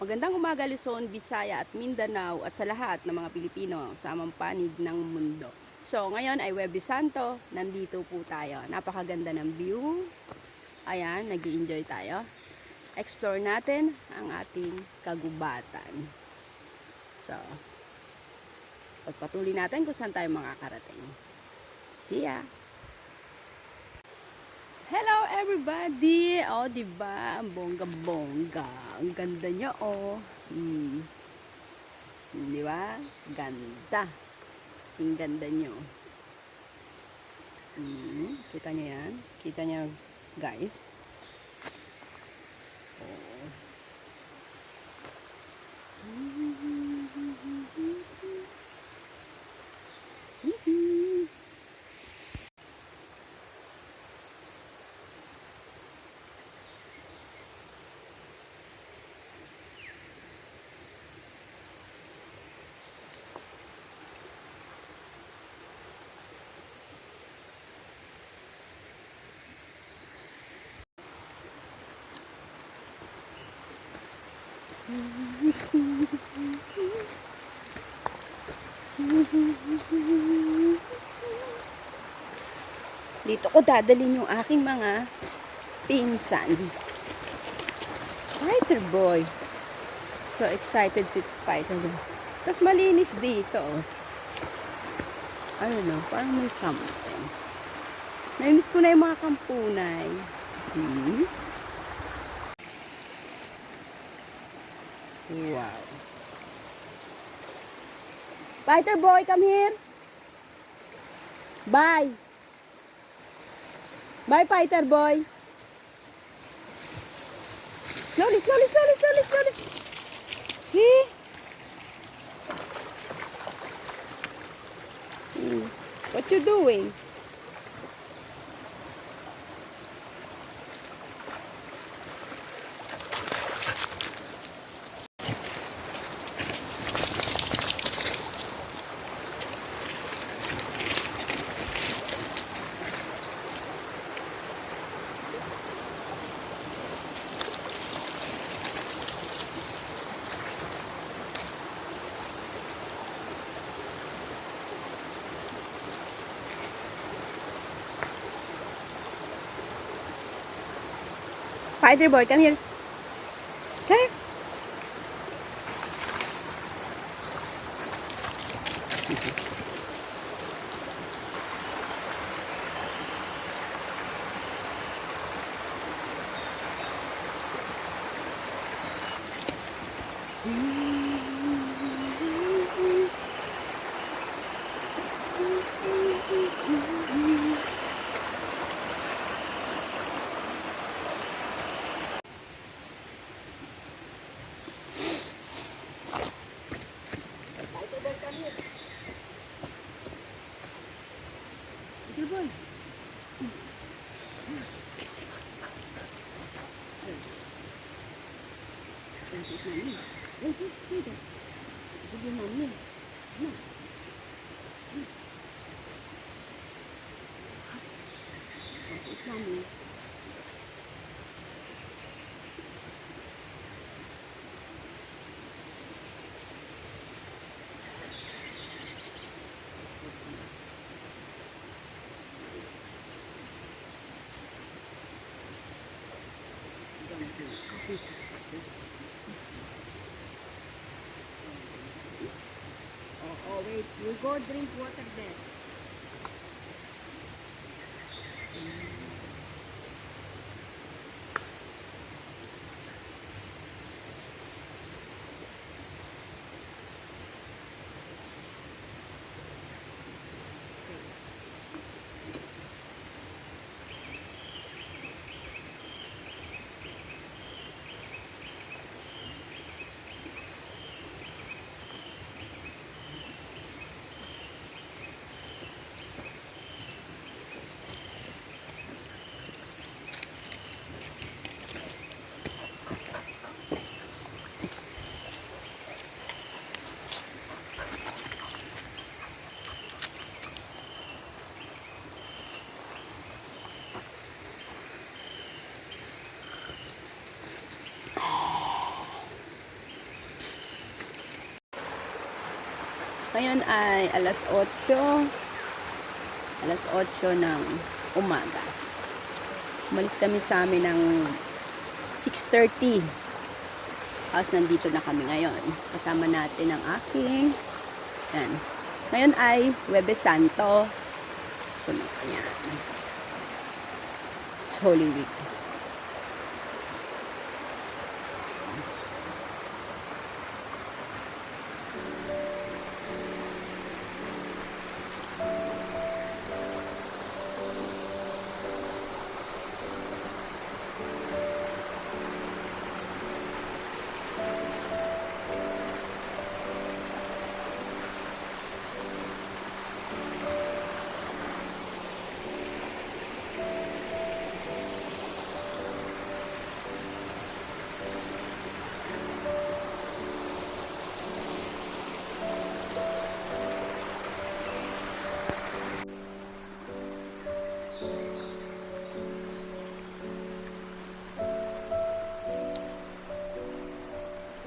Magandang umaga Luzon, Visaya at Mindanao at sa lahat ng mga Pilipino sa amang panig ng mundo. So ngayon ay Huwebes Santo, nandito po tayo. Napakaganda ng view. Ayan, nag-i-enjoy tayo. Explore natin ang ating kagubatan. So, pagpatuloy natin kung saan tayo makakarating. See ya! Hello everybody! O, diba? Ang bongga-bongga. Ang ganda niya, o. Diba? Ganda. Ang ganda niyo. Kita niyo yan? Kita niyo, guys? Oh. Dito ko dadalhin yung aking mga pinsan. Fighter boy. So excited si Fighter boy. Tapos malinis dito. Ano no, parang may something. Namiss ko na yung mga kampunay. Wow. Fighter boy, come here. Bye. Bye, fighter boy. Slowly, slowly, slowly, slowly, slowly. What you doing? Fighter boy, come here. Come here. Good boy. Oh, wait. You go drink water there. Ngayon ay alas 8. Alas 8 ng umaga. Umalis kami sa amin ng 6:30. Tapos nandito na kami ngayon. Kasama natin ang aking yan. Ngayon ay Huwebes Santo. So, yan. It's Holy Week.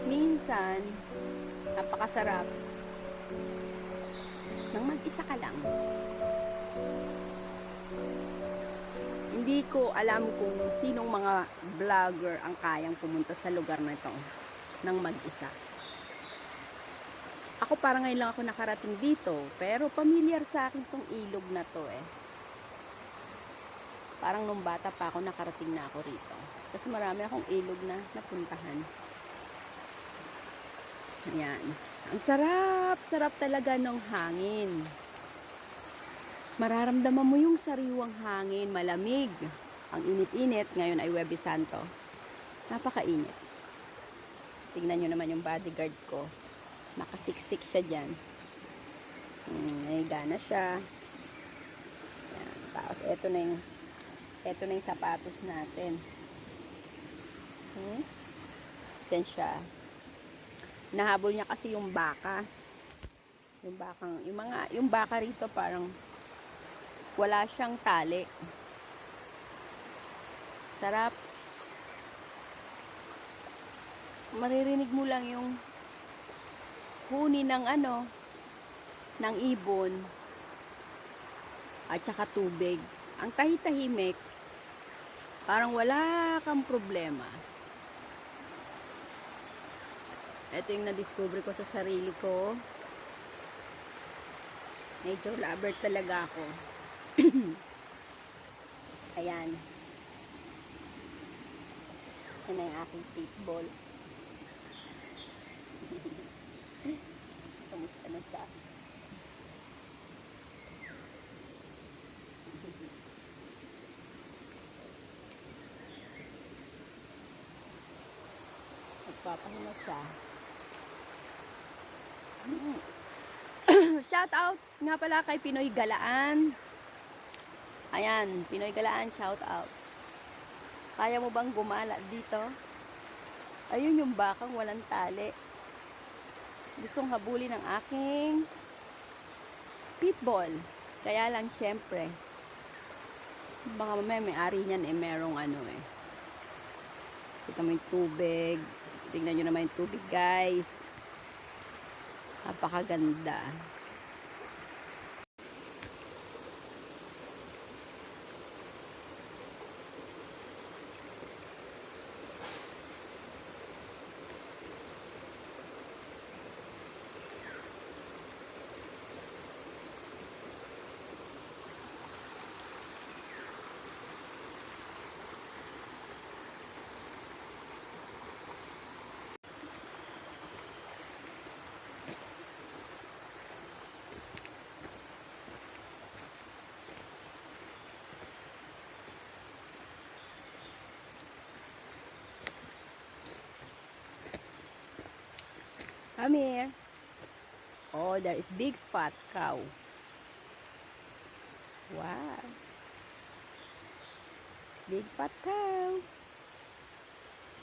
Minsan, napakasarap nang mag-isa ka lang. Hindi ko alam kung sinong mga vlogger ang kayang pumunta sa lugar na ito nang mag-isa. Ako parang ngayon lang ako nakarating dito, pero familiar sa akin tong ilog na to eh. Parang nung bata pa ako nakarating na ako rito. Kasi marami akong ilog na napuntahan. Ayan. Ang sarap, sarap talaga ng hangin. Mararamdaman mo yung sariwang hangin, malamig. Ang init-init, ngayon ay Huwebes Santo. Napakainit. Tingnan nyo naman yung bodyguard ko. Nakasiksik siya dyan. Nahiga na siya. Ayan. Tapos eto na yung sapatos natin. Then siya. Nahabol niya kasi yung baka. Yung baka rito parang wala siyang tali. Sarap. Maririnig mo lang yung huni ng ng ibon at saka tubig. Ang tahimik, parang wala kang problema. Ito yung na-discover ko sa sarili ko. Nature lover talaga ako. Ayan. Yan na yung aking pitbull. Kamusta na siya? Nagpapahinga siya. Shout out nga pala kay Pinoy Galaan. Ayan, Pinoy Galaan, shout out. Kaya mo bang gumala dito? Ayun yung bakang walang tali. Gustong habulin ng aking pitbull. Kaya lang syempre, baka mamaya may-ari niyan merong Kita mo yung tubig. Tingnan nyo naman yung tubig, guys. Napakaganda. Come here. Oh, there is big fat cow. Wow. Big fat cow.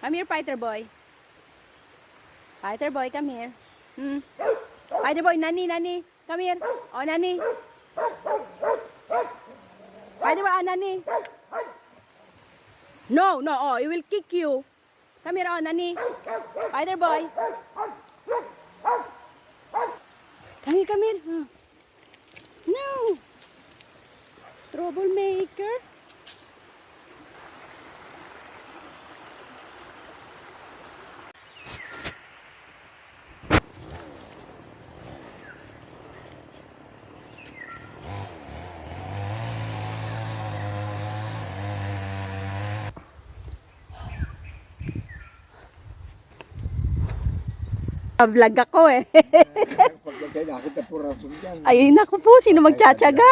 Come here, fighter boy. Fighter boy, come here. Fighter boy, Nani. Come here. Oh, Nani. Fighter boy, Nani. No, oh, he will kick you. Come here, oh, Nani. Fighter boy. Ay, come here. Huh? No! Troublemaker. Vlog ako eh. Pagkakay nakita po rason dyan. Ay, naku po, sino magtsatsaga?